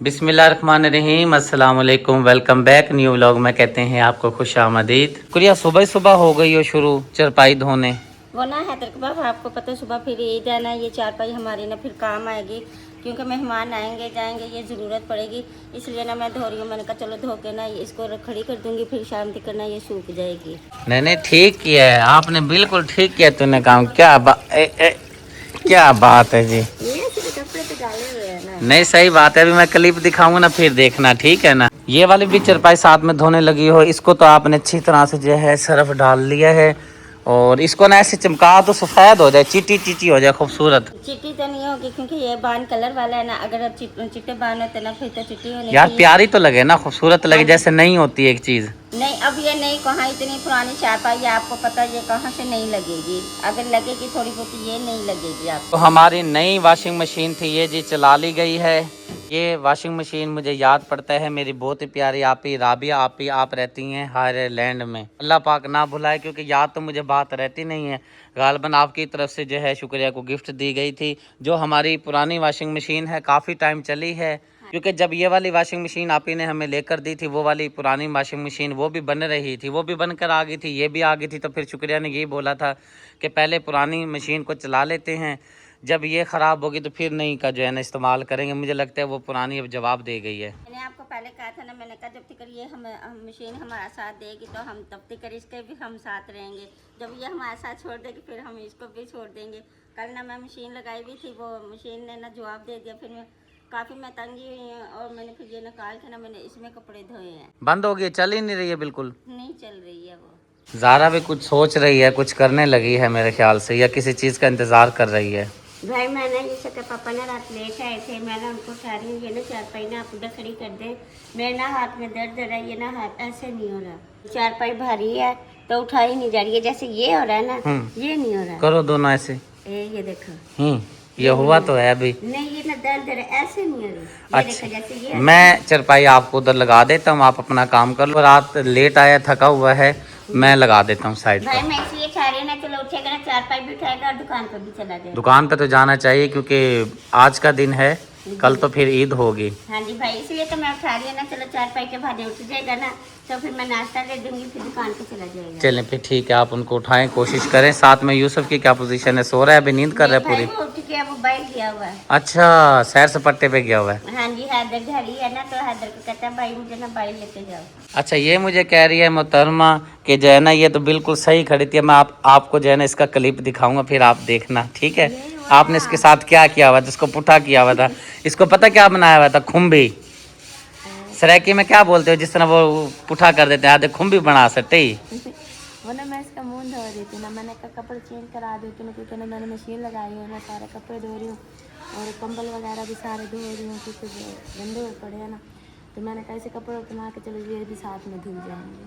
बिस्मिल्लाहिर्रहमानिर्रहीम, अस्सलाम वालेकुम, वेलकम बैक न्यू व्लॉग में कहते हैं आपको खुश आमदीद। कुरिया सुबह सुबह हो गई हो शुरू चरपाई धोने। वो ना हैदर के बाबा आपको पता है सुबह फिर ईद है ना, ये चारपाई हमारी ना फिर काम आएगी क्योंकि मेहमान आएंगे जाएंगे, ये ज़रूरत पड़ेगी, इसलिए ना मैं धो रही हूँ। मैंने कहा चलो धो के ना इसको खड़ी कर दूंगी, फिर शाम तक ना ये सूख जाएगी। नहीं ठीक किया है आपने, बिल्कुल ठीक किया तूने काम। क्या बात है जी। ये कपड़े तो डाले हुए हैं ना। नहीं सही बात है, अभी मैं क्लिप दिखाऊंगा ना फिर देखना, ठीक है ना। ये वाली भी चरपाई साथ में धोने लगी हो, इसको तो आपने अच्छी तरह से जो है सर्फ डाल लिया है और इसको ना ऐसे चमका तो सफेद हो जाए, चिट्टी चिट्टी हो जाए, खूबसूरत। चिट्टी तो नहीं होगी क्योंकि ये बान कलर वाला है ना, अगर अब चिट्टे बान होते ना फिर तो चिट्टी होनी यार प्यारी तो लगे ना, खूबसूरत लगे, जैसे नहीं होती एक चीज। नहीं अब ये नहीं, कहाँ इतनी पुरानी चारपाई है, आपको पता है ये कहाँ से नहीं लगेगी। अगर लगेगी थोड़ी बहुत ये नहीं लगेगी आपको। तो हमारी नई वॉशिंग मशीन थी ये जी, चला ली गई है। ये वॉशिंग मशीन मुझे याद पड़ता है मेरी बहुत ही प्यारी आपी राबिया आपी, आप रहती हैं हायरलैंड में। अल्लाह पाक ना भुलाए, क्योंकि याद तो मुझे बात रहती नहीं है। गालबन आपकी तरफ से जो है शुक्रिया को गिफ्ट दी गई थी। जो हमारी पुरानी वॉशिंग मशीन है काफ़ी टाइम चली है, क्योंकि जब ये वाली वॉशिंग मशीन आपी ने हमें लेकर दी थी, वो वाली पुरानी वॉशिंग मशीन वो भी बन रही थी, वो भी बनकर आ गई थी, ये भी आ गई थी। तो फिर शुक्रिया ने यही बोला था कि पहले पुरानी मशीन को चला लेते हैं, जब ये ख़राब होगी तो फिर नई का जो है ना इस्तेमाल करेंगे। मुझे लगता है वो पुरानी अब जवाब दे गई है। मैंने आपको पहले कहा था ना, मैंने कहा जब तक ये हम मशीन हमारा साथ देगी तो हम तब तक इसके भी हम साथ रहेंगे। जब ये हमारे साथ छोड़ देगी फिर हम इसको भी छोड़ देंगे। कल ना मैं मशीन लगाई हुई थी, वो मशीन ने ना जवाब दे दिया, फिर मैं काफ़ी मैं तंगी हुई हूँ और मैंने फिर ये निकाल के ना मैंने इसमें कपड़े धोए हैं। बंद हो गई, चल ही नहीं रही है, बिल्कुल नहीं चल रही है वो। ज़ारा भी कुछ सोच रही है, कुछ करने लगी है मेरे ख्याल से, या किसी चीज़ का इंतज़ार कर रही है। भाई मैंने जैसे कि पापा ना रात लेट आए थे, मैंने उनको उठा रही हूँ, ये ना चारपाई ना आप उधर खड़ी कर दे। मेरे ना हाथ में दर्द हो रहा है, ये ना हाथ ऐसे नहीं हो रहा, चारपाई भारी है तो उठाई नहीं जा रही है, जैसे ये हो रहा है ना ये नहीं हो रहा। करो दोनों ऐसे। ये देखो ये हुआ तो है अभी। नहीं, ये ना दर्द है ऐसे नहीं हो रही। अच्छा जैसे ये मैं चरपाई आपको उधर लगा देता हूँ, आप अपना काम कर लो। रात लेट आया थका हुआ है, मैं लगा देता हूँ साइड भाई पर। मैं इसलिए चाह रही हूँ ना, चलो उठेगा ना चारपाई भी उठाएगा और दुकान पर भी चला जाएगा। दुकान पे तो जाना चाहिए क्योंकि आज का दिन है, कल तो फिर ईद होगी। हाँ जी भाई, इसलिए तो मैं उठा रही हूँ ना, चलो चारपाई के भाड़े उठ जाएगा ना तो फिर मैं नाश्ता दे दूंगी, फिर दुकान पे चला जाएगा। चलें फिर ठीक है, आप उनको उठाएं, कोशिश करें। साथ में यूसुफ की क्या पोजीशन है, सो रहा है अभी, नींद कर रहा है पूरी? वो उठ के वो बैठ गया हुआ है। अच्छा सैर सपाटे पे गया हुआ है। हाँ जी, हैदर घड़ी है ना, तो हैदर को कहता है भाई मुझे ना बाइक लेके जाओ। अच्छा ये मुझे कह रही है मोहतरमा कि जो है ना ये तो बिल्कुल सही खड़ी थी। मैं आपको जो है ना इसका क्लिप दिखाऊंगा, फिर आप देखना, ठीक है। आपने इसके साथ क्या किया हुआ था, इसको पुठा किया हुआ था। इसको पता क्या बनाया हुआ था, खुम्बी। सराइकी में क्या बोलते हो जिस तरह वो पुठा कर देते हैं, आधे खुम्बी बना सकते ही। वो ना मैं इसका मुंह धो रही थी ना, मैंने कहा कपड़े चेंज करा देती हूँ क्योंकि ना मैंने मशीन लगाई है ना, सारे कपड़े धो रही हूँ और कंबल वगैरह भी सारे धो रही हूँ क्योंकि गंदे हो पड़े हैं ना। तो मैंने कहा ऐसे कपड़े बना के चलो ये भी साथ में धुल जाएंगे।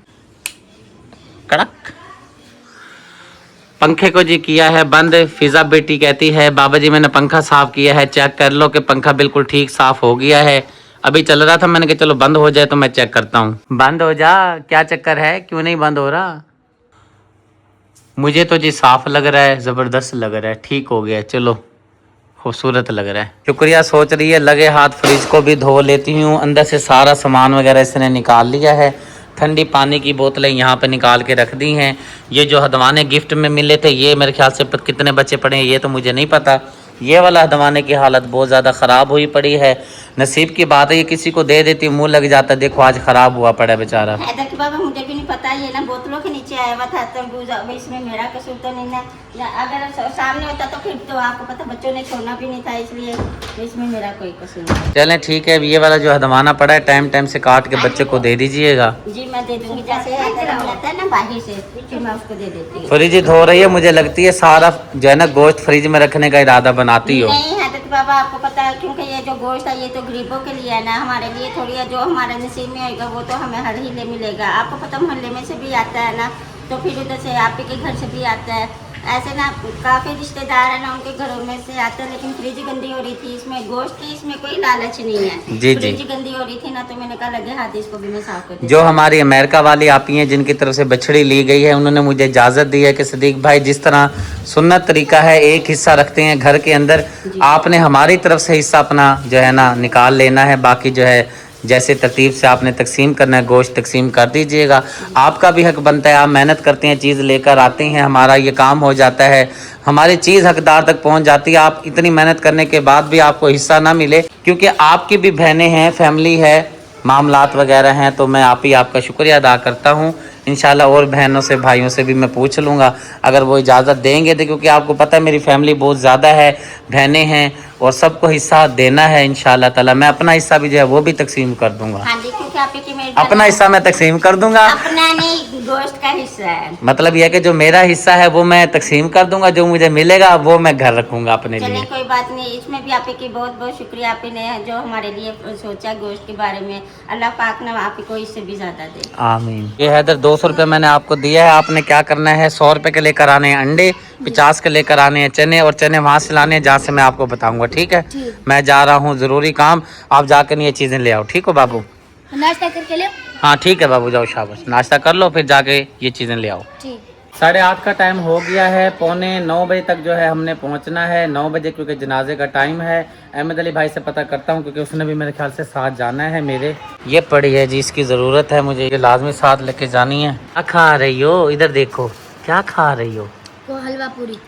कड़क पंखे को जी किया है बंद। फिजा बेटी कहती है बाबा जी मैंने पंखा साफ किया है, चेक कर लो कि पंखा बिल्कुल ठीक साफ हो गया है। अभी चल रहा था, मैंने कहा चलो बंद हो जाए तो मैं चेक करता हूँ। बंद हो जा, क्या चक्कर है, क्यों नहीं बंद हो रहा? मुझे तो जी साफ लग रहा है, ज़बरदस्त लग रहा है, ठीक हो गया, चलो खूबसूरत लग रहा है। शुक्रिया सोच रही है लगे हाथ फ्रिज को भी धो लेती हूँ, अंदर से सारा सामान वगैरह इसने निकाल लिया है। ठंडी पानी की बोतलें यहाँ पे निकाल के रख दी हैं। ये जो हदवाने गिफ्ट में मिले थे, ये मेरे ख्याल से कितने बच्चे पड़े हैं ये तो मुझे नहीं पता। ये वाला हदवाने की हालत बहुत ज़्यादा ख़राब हुई पड़ी है। नसीब की बात है, ये किसी को दे देती मुँह लग जाता। देखो आज ख़राब हुआ पड़ा बेचारा। हैदर के बाबा मुझे भी नहीं पता, ये ना बोतलों के नीचे आया हुआ था तरबूज, अब इसमें मेरा कसूर तो नहीं ना, अगर सामने होता तो फिर तो आपको पता बच्चों ने छोड़ना भी नहीं था, इसलिए इसमें मेरा कोई कसूर नहीं। चलें ठीक है, ये वाला जो हदवाना पड़ा है टाइम टाइम से काट के बच्चे को दे दीजिएगा। जी मैं दे दूंगी, जैसे हैदर आता है ना बाहर से फिर मैं उसको दे देती हूँ। फ्रिज धो रही है, मुझे लगती है सारा जो है ना गोश्त फ्रिज में रखने का इरादा बनाती हो। नहीं हैदर बाबा आपको पता है, क्योंकि ये जो गोश्त है ये तो गरीबों के लिए है ना, हमारे लिए थोड़ी है। जो हमारे नसीब में होगा वो तो हमें हर हीले मिलेगा। आपको पता मोहल्ले में से भी आता है ना, तो फिर उधर से आप ही के घर से भी आता है, ऐसे ना काफी रिश्तेदार है ना, उनके घरों में से आते हैं, लेकिन फ्रिज गंदी हो रही थी, इसमें गोश्त की इसमें कोई लालच नहीं है। जी, फ्रिज गंदी हो रही थी ना, तो मैंने कहा लगे हाथ इसको भी मैं साफ कर देती जो हमारी अमेरिका वाली आपी हैं जिनकी तरफ से बछड़ी ली गई है, उन्होंने मुझे इजाज़त दी है कि सदीक भाई जिस तरह सुन्नत तरीका है, एक हिस्सा रखते हैं घर के अंदर, आपने हमारी तरफ से हिस्सा अपना जो है ना निकाल लेना है, बाकी जो है जैसे तरतीब से आपने तकसीम करना है गोश्त तकसीम कर दीजिएगा। आपका भी हक बनता है, आप मेहनत करते हैं, चीज़ लेकर आते हैं, हमारा ये काम हो जाता है, हमारी चीज़ हकदार तक पहुंच जाती है। आप इतनी मेहनत करने के बाद भी आपको हिस्सा ना मिले, क्योंकि आपकी भी बहनें हैं, फैमिली है, मामलात वगैरह हैं, तो मैं आपका शुक्रिया अदा करता हूँ। इंशाल्लाह और बहनों से भाइयों से भी मैं पूछ लूँगा अगर वो इजाज़त देंगे तो, क्योंकि आपको पता है मेरी फैमिली बहुत ज़्यादा है, बहनें हैं और सबको हिस्सा देना है। इंशाल्लाह ताला मैं अपना हिस्सा भी जो है वो भी तकसीम कर दूंगा। हाँ जी, क्योंकि आपकी अपना हिस्सा मैं तकसीम कर दूंगा, अपना नहीं गोश्त का हिस्सा है। मतलब यह कि जो मेरा हिस्सा है वो मैं तकसीम कर दूंगा, जो मुझे मिलेगा वो मैं घर रखूंगा अपने चलिए लिए। कोई बात नहीं, इसमें भी आपकी बहुत बहुत शुक्रिया, आपने जो हमारे लिए सोचा गोश्त के बारे में। अल्लाह पाक ने आपको इससे भी ज्यादा दे। आमीन। ये हैदर 200 रुपये मैंने आपको दिया है, आपने क्या करना है 100 रुपये के लेकर आने हैं अंडे, 50 के लेकर आने हैं चने, और चने वहाँ से लाने हैं जहाँ से मैं आपको बताऊंगा। ठीक है, मैं जा रहा हूँ ज़रूरी काम, आप जाकर ये चीज़ें ले आओ। ठीक हो बाबू? नाश्ता करके ले। हाँ ठीक है बाबू, जाओ शाबाश, नाश्ता कर लो फिर जाके ये चीज़ें ले आओ। 8:30 का टाइम हो गया है, 8:45 बजे तक जो है हमने पहुंचना है, 9 बजे क्योंकि जनाजे का टाइम है। अहमद अली भाई से पता करता हूं क्योंकि उसने भी मेरे ख्याल से साथ जाना है मेरे। ये पड़ी है जी, इसकी ज़रूरत है मुझे, ये लाजमी साथ लेके जानी है। क्या खा रही हो? इधर देखो, क्या खा रही हो? हलवा पूरी।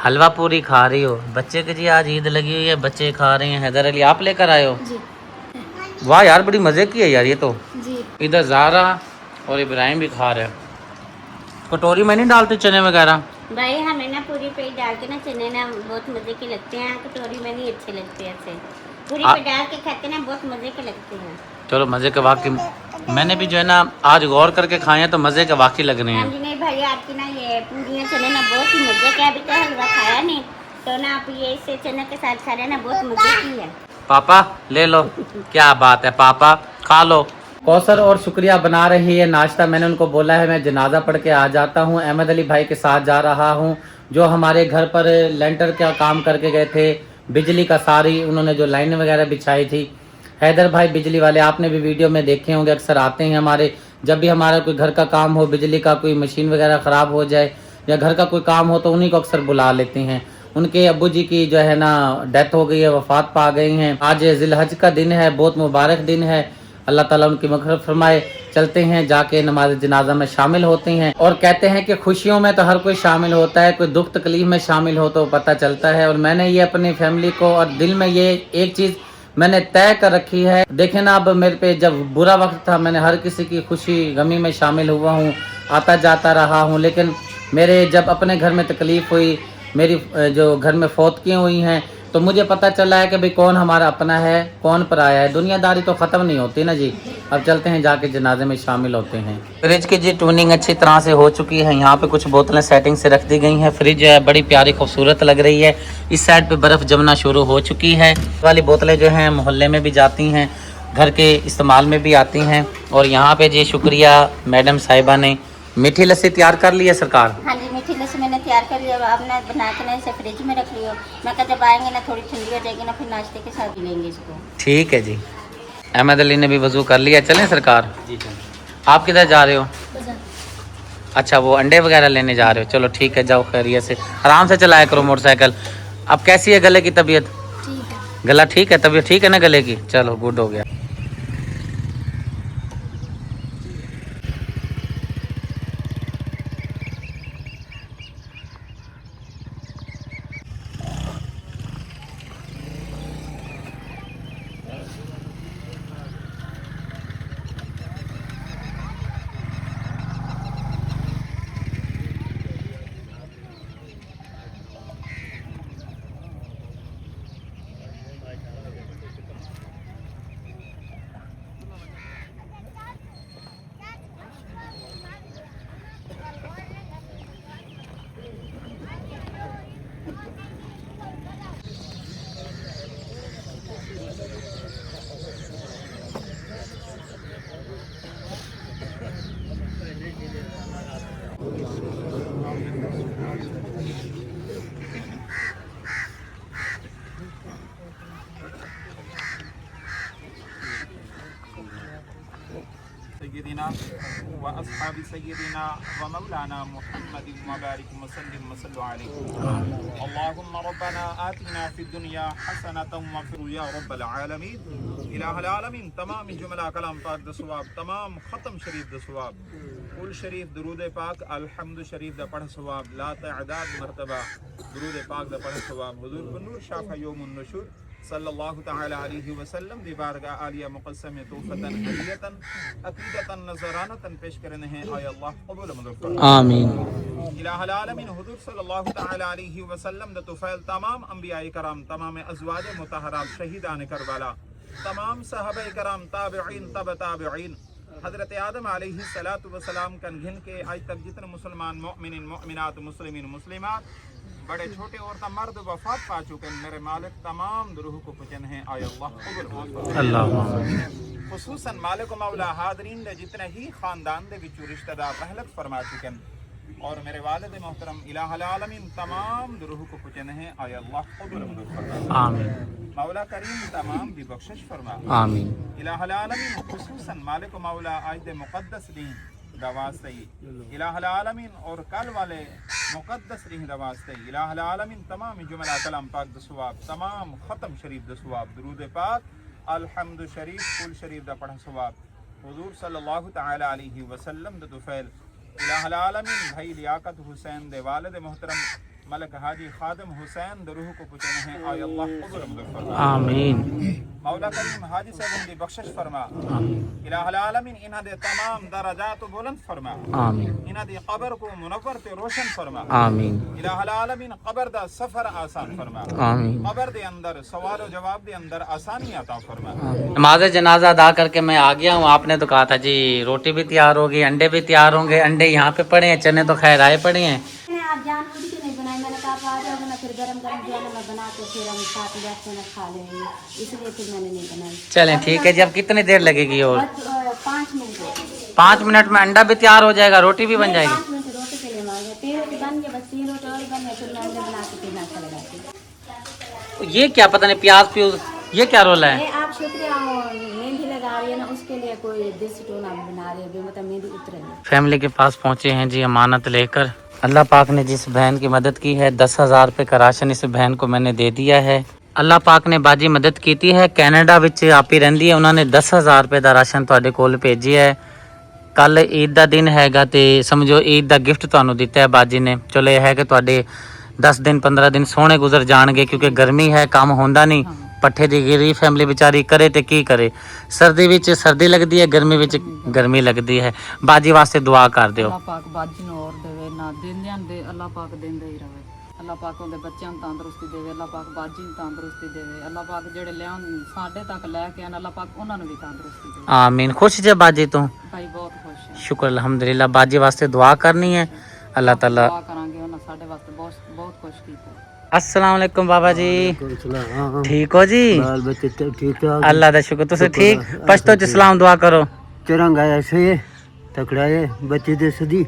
हलवा पूरी खा रही हो? बच्चे की जी आज ईद लगी हुई है, बच्चे खा रहे हैं। हैदर अली आप लेकर आए हो? वाह यार, बड़ी मज़े की है यार ये तो। इधर ज़ारा और इब्राहिम भी खा रहे हैं। कटोरी में नहीं डालते चने वगैरह? भाई हमें ना पूरी पे ही डाल के ना चने ना बहुत मजे के लगते हैं, कटोरी में नहीं अच्छे लगते ऐसे। पूरी पे डाल के खाते ना बहुत मजे के लगते हैं। चलो मज़े के वाकई मैंने भी जो है ना आज गौर करके खाए हैं तो मज़े के वाकई लग रहे हाँ हैं। जी, नहीं भाई आपकी ना ये पूरी चने ना बहुत ही मजे के, अभी तो हलवा खाया नहीं तो ना आप ये इससे चने के साथ खा रहे ना, बहुत मजे की है। पापा ले लो, क्या बात है पापा, खा लो। कौसर और शुक्रिया बना रही है नाश्ता, मैंने उनको बोला है मैं जनाजा पढ़ के आ जाता हूँ। अहमद अली भाई के साथ जा रहा हूँ जो हमारे घर पर लेंटर का काम करके गए थे, बिजली का सारी उन्होंने जो लाइन वगैरह बिछाई थी। हैदर भाई बिजली वाले आपने भी वीडियो में देखे होंगे, अक्सर आते हैं हमारे, जब भी हमारा कोई घर का काम हो, बिजली का कोई मशीन वगैरह ख़राब हो जाए या घर का कोई काम हो तो उन्हीं को अक्सर बुला लेते हैं। उनके अब्बू जी की जो है ना डेथ हो गई है, वफात पा गई हैं। आज जिलहज का दिन है, बहुत मुबारक दिन है, अल्लाह ताला उनकी मग़फ़िरत फरमाए। चलते हैं जाके नमाज जनाजा में शामिल होते हैं। और कहते हैं कि खुशियों में तो हर कोई शामिल होता है, कोई दुख तकलीफ में शामिल हो तो पता चलता है। और मैंने ये अपनी फैमिली को और दिल में ये एक चीज़ मैंने तय कर रखी है, देखें ना अब मेरे पे जब बुरा वक्त था मैंने हर किसी की खुशी गमी में शामिल हुआ हूँ, आता जाता रहा हूँ, लेकिन मेरे जब अपने घर में तकलीफ़ हुई, मेरी जो घर में फौतकियाँ हुई हैं, तो मुझे पता चला है कि भाई कौन हमारा अपना है कौन पराया है। दुनियादारी तो ख़त्म नहीं होती ना जी। अब चलते हैं जाके जनाजे में शामिल होते हैं। फ्रिज की जी ट्यूनिंग अच्छी तरह से हो चुकी है, यहाँ पे कुछ बोतलें सेटिंग से रख दी गई हैं। फ्रिज जो है बड़ी प्यारी खूबसूरत लग रही है। इस साइड पे बर्फ़ जमना शुरू हो चुकी है। वाली बोतलें जो हैं मोहल्ले में भी जाती हैं, घर के इस्तेमाल में भी आती हैं। और यहाँ पे जी शुक्रिया मैडम साहिबा ने मीठी लस्सी तैयार कर ली है सरकार। हाँ जी, मीठी लस्सी मैंने तैयार कर लिया, अब ना बना के ना इसे फ्रिज में रख लियो। मैं कहा जब आएंगे ना थोड़ी ठंडी हो जाएगी ना, फिर नाश्ते के साथ भी लेंगे इसको। ठीक है जी। अहमद अली ने भी वज़ू कर लिया, चलें सरकार? जी चलें। आप किधर जा रहे हो? अच्छा वो अंडे वगैरह लेने जा रहे हो, चलो ठीक है जाओ, खैरियत से आराम से चलाया करो मोटरसाइकिल। अब कैसी है गले की तबीयत? ठीक है। गला ठीक है, तबीयत ठीक है ना गले की? चलो गुड हो गया। सय्यदिना व अस्हाबि सय्यदिना व मौलाना मुहम्मदिन व बारिक वसल्लिम वसल्लु अलैहि अल्लाहुम्मा रब्बना आतिना फिद दुनिया हसनतन व फिर या रब्बल आलमीन इलाहुल आलमीन तमाम जुमला कलाम पाक द सवाब तमाम खत्म शरीफ द सवाब कुल शरीफ दरूद पाक अलहम्द शरीफ द पढ़ सवाब ला तअदाद मर्तबा दरूद पाक द पढ़ सवाब हुजूर बन्नूर शाफा यौमुन नुशूर सल्लल्लाहु तआला अलैहि वसल्लम दी बारगाह आलिया मुक़स्सम तौफतन हदियतन अक़ीदतन नज़रानतन पेश करने हैं आय अल्लाह कबूल मंजूर फरमा आमीन। इलाहुल आलमीन हुजूर सल्लल्लाहु तआला अलैहि वसल्लम द तुफ़ैल तमाम अंबिया कराम तमाम अज़वाज मुतहरात शहीदान करबला तमाम सहाबा कराम ताबिईन तब ताबिईन हज़रत आदम अलैहि सलातु व सलाम कन घिन के आज तक जितने मुसलमान मोमिन मोमिनात मुस्लिमीन मुस्लिमात बड़े छोटे और मर्द वफात पा चुके हैं मेरे मालिक तमाम दुरूह को पुजन है आय अल्लाह कबूल अल्लाह खुसूसन मालिक मौला हाज़रीन दे जितने ही खानदान दे विच रिश्तेदार रहलत फरमा चुके हैं और मेरे वालिद मोहतरम इलाहुल आलमीन तमाम दुरूह को पुजन है आय अल्लाह कबूल आमीन मौला करीम तमाम भी बख्शिश फरमा आमीन इलाहुल आलमीन खुसूसन मालिक मौला आज दे मुक़द्दस दिन दवास्ते इलाहुल आलमीन और कल वाले मुक़द्दस दिन दवास्ते इलाहुल आलमीन तमाम जुमला कलाम पाक द सवाब तमाम ख़त्म शरीफ द सवाब दरूद पाक अलहम्द शरीफ कुल शरीफ द पढ़ सवाब हुजूर सल्लल्लाहु तआला अलैहि वसल्लम द तुफ़ैल इलाहुल आलमीन भाई लियाकत हुसैन दे वालिद मोहतरम मलक हाजी खादिम हुसैन द रूह को पुजन है आय अल्लाह कबूल मंजूर फरमा आमीन मौला करीम हाजी साहब की बख्शिश फरमा इलाहुल आलमीन इन्हां दे तमाम दराजात बुलंद फरमा आमीन इन्हां दी कब्र को मुनव्वर ते रोशन फरमा आमीन इलाहुल आलमीन कब्र दा सफर आसान फरमा आमीन कब्र दे अंदर सवाल और जवाब दे अंदर आसानी अता फरमा नमाज जनाजा अदा करके मैं आ गया हूँ। आपने तो कहा था जी रोटी भी तैयार होगी अंडे भी तैयार होंगे। अंडे यहाँ पे पड़े हैं, चने तो खैर आए पड़े हैं। आप जानबूझ के नहीं बनाए, मैंने कहा आप आ जाओगे ना, फिर गरम गरम जो है ना मैं बना के फिर हम साथ बैठ के ना खा लेंगे, इसलिए फिर मैंने नहीं बनाई। चलें ठीक है जी। अब कितनी देर लगेगी? और 5 मिनट 5 मिनट में अंडा भी तैयार हो जाएगा, रोटी भी बन जाएगी। 5 मिनट रोटी के लिए मांगे, 3 रोटी बन गए, बस 3 रोटी और बन गए, फिर मैं अंडे बना के फिर नाश्ता लगाती। ये क्या पता नहीं प्याज प्यूज ये क्या रोल है? ये आप शुक्रिया मेहंदी लगा रही है ना, उसके लिए कोई देसी टोना बना रही है, मतलब मेहंदी उतरेगी। फैमिली के पास पहुंचे हैं जी अमानत लेकर। अल्लाह पाक ने जिस बहन की मदद की है 10,000 रुपये का राशन इस बहन को मैंने दे दिया है। अल्लाह पाक ने बाजी मदद की है। कैनेडा विच आपी रहिंदी है, उन्होंने 10,000 रुपये का राशन तुहाडे कोल भेजी है। कल ईद का दिन हैगा ते समझो ईद का गिफ्ट तुहानू दिता है बाजी ने। चलो यह है कि तुहाडे 10 दिन 15 दिन सोहने गुजर जाएंगे, क्योंकि गर्मी है, काम होंदा नहीं। पट्ठे दी गिरी फैमिली बेचारी करे तो की करे। सर्दी विच सर्दी लगती है, गर्मी विच गर्मी लगती है। बाजी वास्ते दुआ कर दियो। अल्लाह पाक बाजी ਨੂੰ और देवे ना दिंदियां दे, अल्लाह पाक देंदे ही रहे। अल्लाह पाक ਉਹਦੇ ਬੱਚਿਆਂ ਨੂੰ ਤੰਦਰੁਸਤੀ ਦੇਵੇ, अल्लाह पाक बाजी ਨੂੰ तंदुरुस्ती देवे। अल्लाह पाक ਜਿਹੜੇ ਲਿਆਉਣ ਸਾਡੇ ਤੱਕ ਲੈ ਕੇ ਆਣ, अल्लाह पाक ਉਹਨਾਂ ਨੂੰ भी तंदुरुस्ती देवे। आमीन। खुश जे बाजी तो? भाई बहुत खुश है। शुक्र अल्हम्दुलिल्लाह। बाजी वास्ते दुआ करनी है, अल्लाह ताला दुआ करांगे, ਉਹਨਾਂ ਸਾਡੇ ਵਾਸਤੇ बहुत बहुत कुछ ਕੀਤਾ। अस्सलाम वालेकुम बाबा जी, ठीक हो जी? बाल बच्चे ठीक ठाक। अल्लाह का शुक्र। तुसे ठीक? पश्तो च सलाम दुआ करो। चरंगा ऐसे तकड़ा है बच्चे दे सदी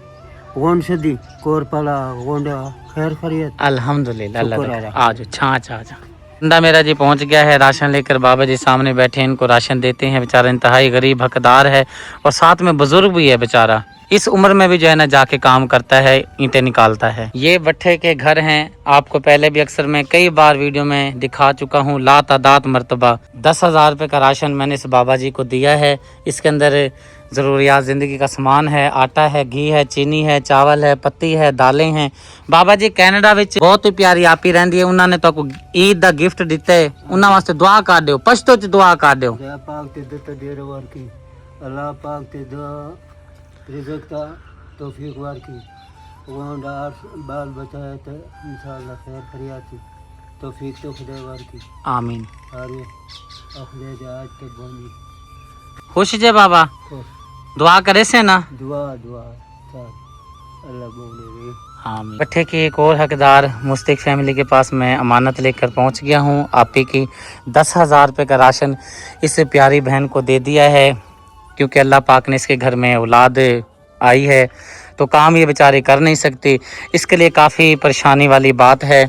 गोंड सदी कोरपाला गोंडा खैर खैरियत अल्हम्दुलिल्लाह। अल्लाह शुक्र का है। आज छाछ आजा। बंदा मेरा जी पहुंच गया है राशन लेकर। बाबा जी सामने बैठे हैं, इनको राशन देते हैं। बेचारा इंतहाई गरीब हकदार है और साथ में बुजुर्ग भी है बेचारा। इस उम्र में भी जो है ना जाके काम करता है, ईंटें निकालता है। ये भट्ठे के घर हैं। आपको पहले भी अक्सर मैं कई बार वीडियो में दिखा चुका हूँ। लातादात मरतबा 10,000 रुपये का राशन मैंने इस बाबा जी को दिया है। इसके अंदर ज़रूरियात ज़िंदगी का सामान है, आटा है, घी है, चीनी है, चावल है, पत्ती है, दालें हैं। बाबा जी कैनेडा विच बहुत ही प्यारी आपी रहिंदी है। उन्होंने तो ईद का गिफ्ट दिता है, उन्होंने वास्ते दुआ कर दियो, पश्तो च दुआ कर दियो। अल्लाह पाक ते दत्त देर वार की, अल्लाह पाक ते दुआ रिज़्क़ ता तौफीक वार की। गोंडा बाल बचाए तो इंशाअल्लाह खैर खैरियत तौफीक तो खुदा वार की। आमीन। अरे अखले आज तक बोली खुश जे बाबा? दुआ करे से ना? दुआ दुआ अल्लाह बोले रे। आमीन। भट्ठे के एक और हकदार मुस्तक फैमिली के पास मैं अमानत लेकर पहुंच गया हूं। आपी की 10,000 रुपये का राशन इस प्यारी बहन को दे दिया है, क्योंकि अल्लाह पाक ने इसके घर में औलाद आई है तो काम ये बेचारे कर नहीं सकती। इसके लिए काफ़ी परेशानी वाली बात है।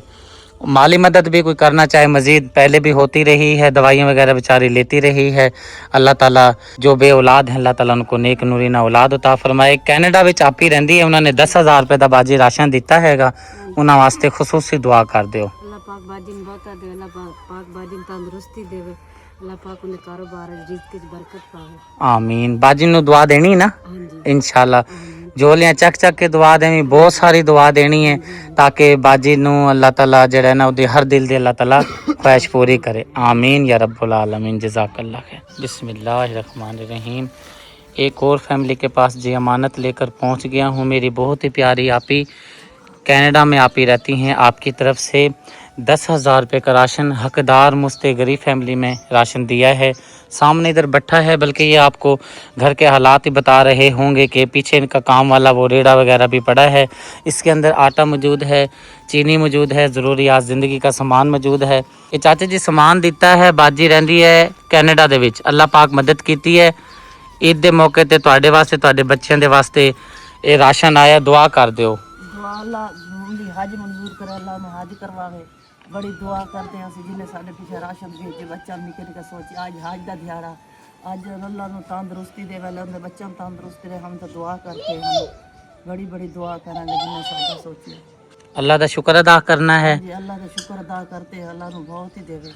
माली मदद भी कोई करना चाहे मजीद, पहले भी होती रही है, दवाइयाँ वगैरह बेचारी लेती रही है। अल्लाह ताला जो बे औलाद हैं अल्लाह ताला उनको नेक नूरीना औलाद उता फरमाए। कैनेडा विच आपी रहिंदी है, उन्होंने 10,000 रुपए का बाजी राशन दिता हैगा, उन्होंने वास्ते खुसूसी दुआ कर दियो। अल्लाह पाक बाजी ने बहुत दे, अल्लाह पाक बाजी ने तंदुरुस्ती देवे, अल्लाह पाक उन्हें कारोबार रिज़्क़ च बरकत पावे। आमीन। बाजी नु दुआ देनी ना हाँ जी इंशाल्लाह, जोलियां चक चक के दुआ देनी, बहुत सारी दुआ देनी है ताकि बाजी नु अल्लाह ताला जड़ा है ना उदी हर दिल दे अल्लाह ताला ख्वाहिश पूरी करे। आमीन या रब्बुल आलमीन। जज़ाकल्लाह खैर। बिस्मिल्लाहिर्रहमानिर्रहीम। एक और फैमिली के पास जी अमानत लेकर पहुंच गया हूं। मेरी बहुत ही प्यारी आपी कनाडा में आपी रहती हैं, आपकी तरफ से 10,000 रुपये का राशन हकदार मुस्ते गरीब फैमिली में राशन दिया है। सामने इधर बैठा है, बल्कि ये आपको घर के हालात ही बता रहे होंगे कि पीछे इनका काम वाला वो रेड़ा वगैरह भी पड़ा है, इसके अंदर आटा मौजूद है, चीनी मौजूद है, ज़रूरियात ज़िंदगी का सामान मौजूद है। ये चाचा जी सामान दिता है, बाजी रहिंदी है कैनेडा दे विच, अल्लाह पाक मदद कीती है। ईद दे मौके ते तुहाडे वास्ते तुहाडे बच्चों दे वास्ते ये राशन आया, दुआ कर दियो। दुआ अल्लाह भी हज मंजूर करे, अल्लाह ने हज करवावे। बड़ी दुआ करते हैं ਅਸੀਂ जिन्हें साढ़े पीछे राशन भेजे, बच्चा निके निके सोचे आज हज का दिहाड़ा, आज अल्लाह ने तंदुरुस्ती दे वाले उनके बच्चों को तंदुरुस्ती दे, हम तो दुआ करते हैं, बड़ी बड़ी दुआ करेंगे जिन्हें साढ़ा सोचे। अल्लाह का शुक्र अदा करना है। जी अल्लाह का शुक्र अदा करते हैं, अल्लाह ने बहुत ही देवे।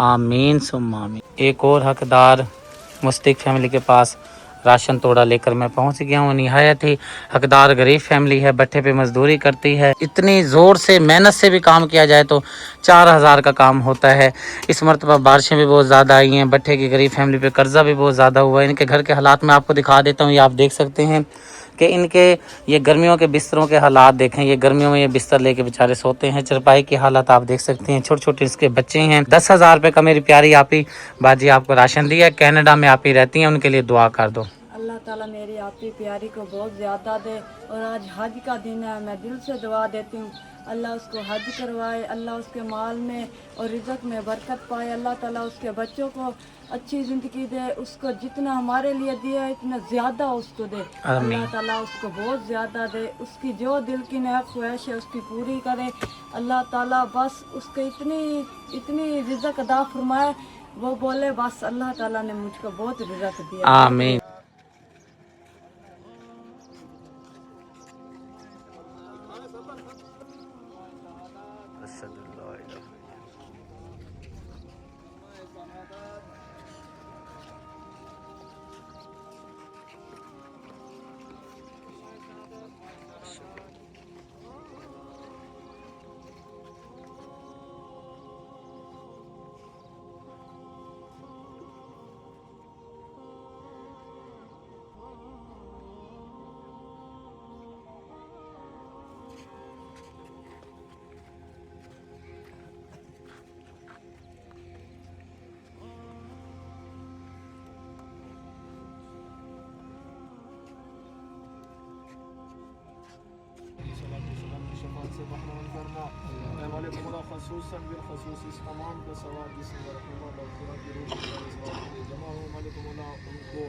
आमीन सुम्मा आमीन। एक और हकदार मुस्तिक फैमिली के पास राशन तोड़ा लेकर मैं पहुंच गया हूँ। निहायत ही हकदार गरीब फैमिली है, भट्ठे पे मजदूरी करती है। इतनी ज़ोर से मेहनत से भी काम किया जाए तो 4,000 का काम होता है। इस मरतबा बारिशें भी बहुत ज़्यादा आई हैं, भट्ठे की गरीब फैमिली पे कर्जा भी बहुत ज़्यादा हुआ है। इनके घर के हालात मैं आपको दिखा देता हूँ। ये आप देख सकते हैं कि इनके ये गर्मियों के बिस्तरों के हालात देखें। ये गर्मियों में ये बिस्तर लेके बेचारे सोते हैं, चरपाई की हालत आप देख सकते हैं। छोटे छोटे इसके बच्चे हैं। 10,000 रुपये का मेरी प्यारी आपी बाजी आपको राशन दिया है। कनाडा में आपी रहती हैं, उनके लिए दुआ कर दो। अल्लाह ताला मेरी आपकी प्यारी को बहुत ज़्यादा दे, और आज हज का दिन है, मैं दिल से दुआ देती हूँ अल्लाह उसको हज करवाए, अल्लाह उसके माल में और रिज़्क़ में बरकत पाए, अल्लाह ताला उसके बच्चों को अच्छी ज़िंदगी दे, उसको जितना हमारे लिए दिया है इतना ज़्यादा उसको दे, अल्लाह ताला उसको बहुत ज़्यादा दे, उसकी जो दिल की नेक ख्वाहिश है उसकी पूरी करे, अल्लाह ताला बस उसको इतनी रिज़्क़ अदा फरमाए, वो बोले बस अल्लाह ताला ने मुझको बहुत रिज़्क़ दिया। आमीन। खसूसन बिलखसूस इस तमाम का सवाब जिसम रहनुमा मग़फ़िरत की रूह में जमा हो, मालिक मौला उनको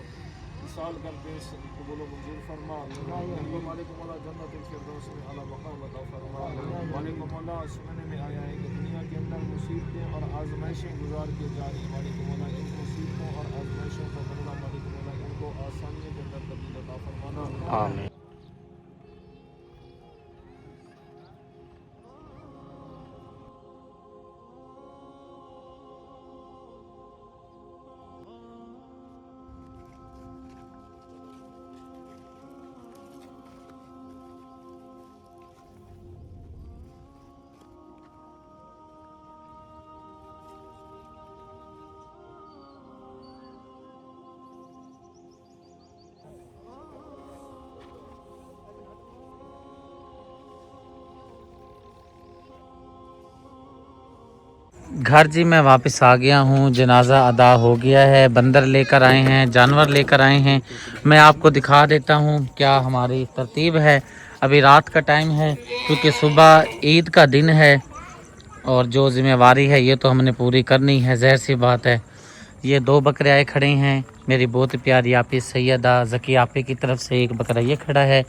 इसाल करके कबूल मंजूर फरमा। मालिक मौला जन्नत फिरदौस में आला मकाम अता फरमा। मालिक मौला सुनने में आया है कि दुनिया के अंदर मुसीबतें और आजमाइशें गुजार के जा रही, मालिक मौला इन मुसीबतों और आजमाइशों का बदला मालिक मौला इनको आसानियों के अंदर तब्दील अता फरमाना। आमीन। घर जी मैं वापस आ गया हूँ। जनाजा अदा हो गया है। बंदर लेकर आए हैं, जानवर लेकर आए हैं। मैं आपको दिखा देता हूँ क्या हमारी तरतीब है। अभी रात का टाइम है क्योंकि सुबह ईद का दिन है और जो ज़िम्मेवारी है ये तो हमने पूरी करनी है, ज़ाहिर सी बात है। ये 2 बकरे आए खड़े हैं। मेरी बहुत प्यारी आपी सैयदा ज़की आपी की तरफ से एक बकरा ये खड़ा है,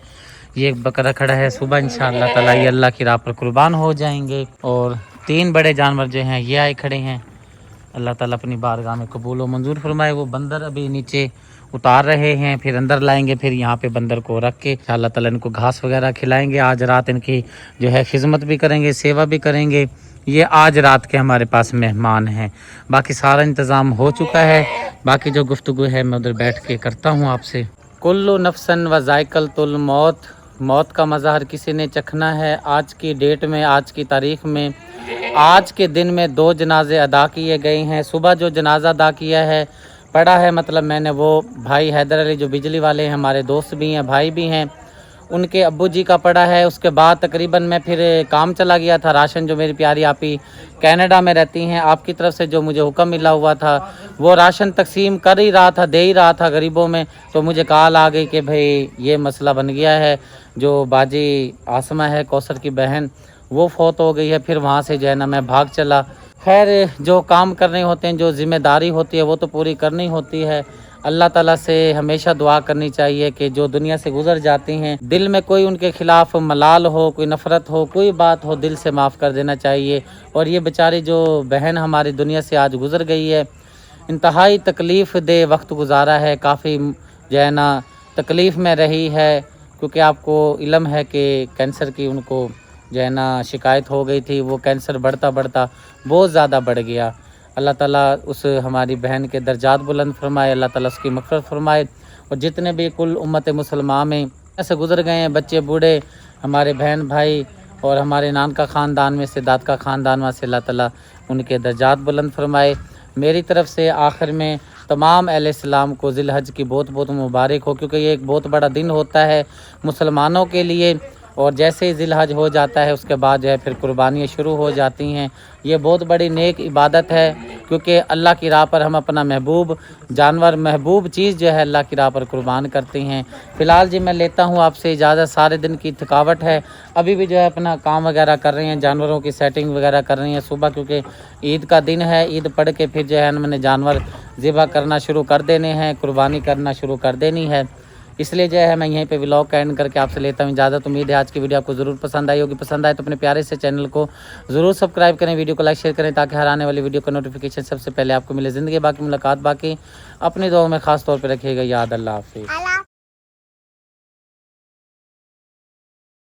ये एक बकरा खड़ा है। सुबह इंशाअल्लाह ताला ये अल्लाह की राह पर कुर्बान हो जाएंगे और 3 बड़े जानवर जो हैं ये आए खड़े हैं। अल्लाह ताला अपनी बारगाह में कबूल व मंजूर फरमाए। वो बंदर अभी नीचे उतार रहे हैं, फिर अंदर लाएंगे, फिर यहाँ पे बंदर को रख के अल्लाह ताला इनको घास वगैरह खिलाएंगे। आज रात इनकी जो है खिदमत भी करेंगे, सेवा भी करेंगे। ये आज रात के हमारे पास मेहमान हैं। बाकी सारा इंतज़ाम हो चुका है। बाकी जो गुफ्तगू है मैं उधर बैठ के करता हूँ आपसे। कुल्लु नफ्सन व ज़ायक़तुल मौत, मौत का मज़ा हर किसी ने चखना है। आज की डेट में, आज की तारीख़ में, आज के दिन में 2 जनाजे अदा किए गए हैं। सुबह जो जनाजा अदा किया है, पढ़ा है, मतलब मैंने, वो भाई हैदर अली जो बिजली वाले हैं, हमारे दोस्त भी हैं, भाई भी हैं, उनके अब्बू जी का पढ़ा है। उसके बाद तकरीबन मैं फिर काम चला गया था। राशन जो मेरी प्यारी आपी कनाडा में रहती हैं, आपकी तरफ से जो मुझे हुक्म मिला हुआ था, वो राशन तकसीम कर ही रहा था, दे ही रहा था गरीबों में। तो मुझे कॉल आ गई कि भाई ये मसला बन गया है, जो बाजी आसमा है कौसर की बहन, वो फौत हो गई है। फिर वहाँ से जो है ना मैं भाग चला। खैर, जो काम करने होते हैं, जो ज़िम्मेदारी होती है, वो तो पूरी करनी होती है। अल्लाह ताला से हमेशा दुआ करनी चाहिए कि जो दुनिया से गुजर जाती हैं, दिल में कोई उनके ख़िलाफ़ मलाल हो, कोई नफ़रत हो, कोई बात हो, दिल से माफ़ कर देना चाहिए। और ये बेचारी जो बहन हमारी दुनिया से आज गुज़र गई है, इंतहाई तकलीफ़ दे वक्त गुजारा है, काफ़ी जो है ना तकलीफ़ में रही है, क्योंकि आपको इल्म है कि कैंसर की उनको जो है ना शिकायत हो गई थी। वो कैंसर बढ़ता बढ़ता बहुत ज़्यादा बढ़ गया। अल्लाह ताला उस हमारी बहन के दर्जात बुलंद फरमाए, अल्लाह ताला उसकी मग़फ़िरत फरमाए। और जितने भी कुल उम्मत मुसलमान में ऐसे गुज़र गए हैं, बच्चे बूढ़े, हमारे बहन भाई और हमारे नान का ख़ानदान में से, दाद का ख़ानदान में से, अल्लाह ताला उनके दर्जात बुलंद फरमाए। मेरी तरफ़ से आखिर में तमाम अहले इस्लाम को ज़िलहज की बहुत बहुत मुबारक हो, क्योंकि ये एक बहुत बड़ा दिन होता है मुसलमानों के लिए। और जैसे ही ज़िलहज हो जाता है, उसके बाद जो है फिर कुर्बानियाँ शुरू हो जाती हैं। ये बहुत बड़ी नेक इबादत है, क्योंकि अल्लाह की राह पर हम अपना महबूब जानवर, महबूब चीज़ जो है अल्लाह की राह पर कुर्बान करते हैं। फ़िलहाल जी मैं लेता हूँ आपसे इजाज़त। सारे दिन की थकावट है, अभी भी जो है अपना काम वगैरह कर रहे हैं, जानवरों की सेटिंग वगैरह कर रही हैं सुबह, क्योंकि ईद का दिन है। ईद पढ़ के फिर जो है मैंने जानवर ज़िबा करना शुरू कर देने हैं, कुर्बानी करना शुरू कर देनी है। इसलिए जो है मैं यहीं पे व्लॉग का एंड करके आपसे लेता हूँ इजाज़त। उम्मीद है आज की वीडियो आपको ज़रूर पसंद आई होगी। पसंद आए तो अपने प्यारे से चैनल को ज़रूर सब्सक्राइब करें, वीडियो को लाइक शेयर करें, ताकि हर आने वाली वीडियो का नोटिफिकेशन सबसे पहले आपको मिले। ज़िंदगी बाकी मुलाकात बाकी, अपनी दुआओं में ख़ास तौर पर रखिएगा याद। अल्लाह हाफ़िज़।